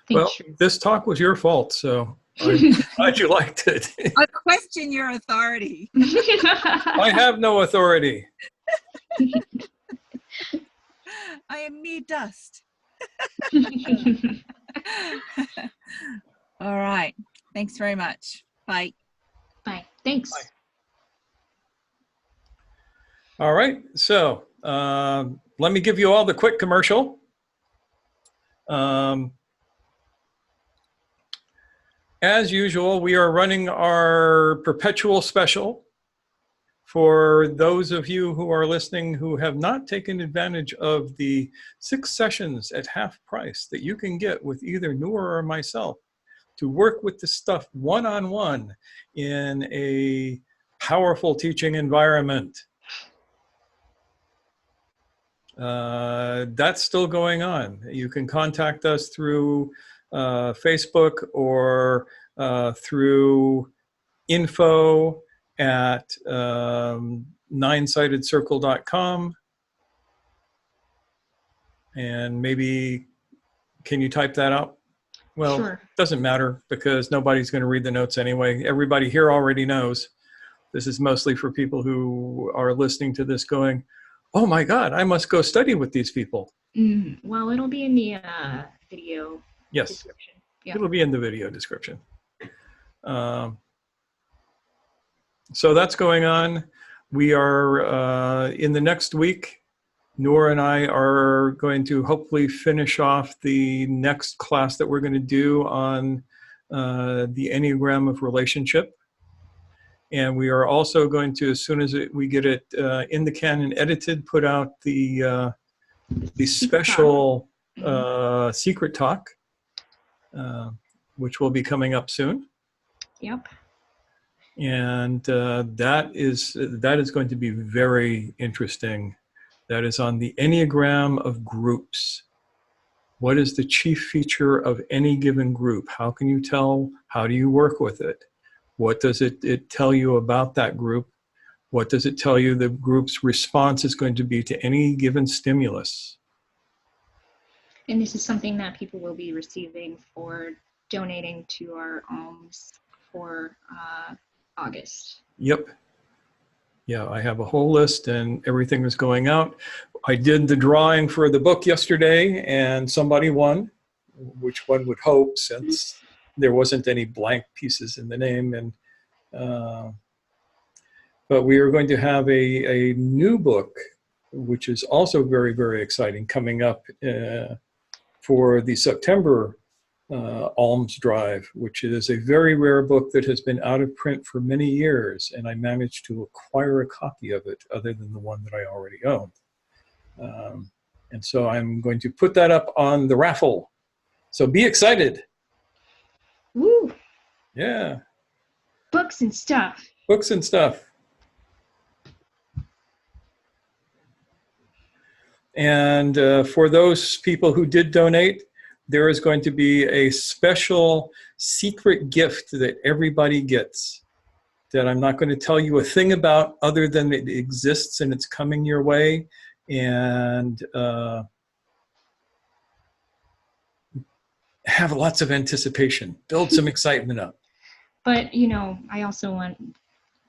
Thanks, Well, Shrew. this talk was your fault, so I'm glad you liked it. I question your authority. I have no authority. I am mere dust. All right. Thanks very much. Bye. Bye. Thanks. Bye. All right. So let me give you all the quick commercial. As usual, we are running our perpetual special. For those of you who are listening who have not taken advantage of the 6 sessions at half price that you can get with either Noor or myself to work with the stuff one-on-one in a powerful teaching environment. That's still going on. You can contact us through Facebook or through info at ninesidedcircle.com. And maybe, can you type that out? Well, Sure. Doesn't matter because nobody's going to read the notes anyway. Everybody here already knows. This is mostly for people who are listening to this going, oh my God, I must go study with these people. Well, it'll be in the video description. Yeah. It'll be in the video description. So that's going on. We are in the next week. Noor and I are going to hopefully finish off the next class that we're going to do on the Enneagram of Relationship. And we are also going to, as soon as we get it in the can and edited, put out the special secret talk, which will be coming up soon. Yep. And that is going to be very interesting. That is on the Enneagram of groups. What is the chief feature of any given group? How can you tell? How do you work with it? What does it tell you about that group? What does it tell you the group's response is going to be to any given stimulus? And this is something that people will be receiving for donating to our alms for August. Yep. Yeah, I have a whole list and everything is going out. I did the drawing for the book yesterday and somebody won, which one would hope since there wasn't any blank pieces in the name. And but we are going to have a new book, which is also very, very exciting, coming up for the September Alms Drive, which is a very rare book that has been out of print for many years, and I managed to acquire a copy of it other than the one that I already own. And so I'm going to put that up on the raffle. So be excited. Woo! Yeah. Books and stuff. Books and stuff. And for those people who did donate, there is going to be a special secret gift that everybody gets that I'm not going to tell you a thing about other than it exists and it's coming your way. And have lots of anticipation. Build some excitement up. But, you know, I also want,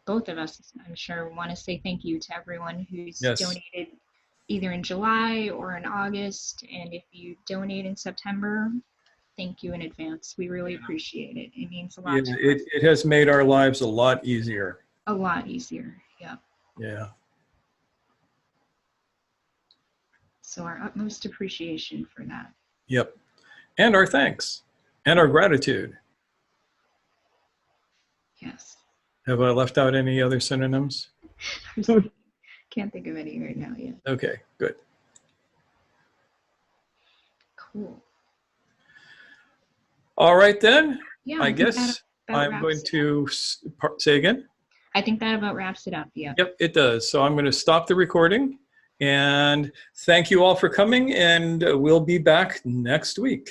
both of us, I'm sure, want to say thank you to everyone who's donated either in July or in August. And if you donate in September, thank you in advance. We really appreciate it. It means a lot to us. It has made our lives a lot easier. A lot easier, yeah. Yeah. So our utmost appreciation for that. Yep. And our thanks and our gratitude. Yes. Have I left out any other synonyms? Can't think of any right now yet. Okay, good. Cool. All right then. Yeah, I guess I'm going to say again. I think that about wraps it up. Yeah. Yep, it does. So I'm going to stop the recording and thank you all for coming, and we'll be back next week.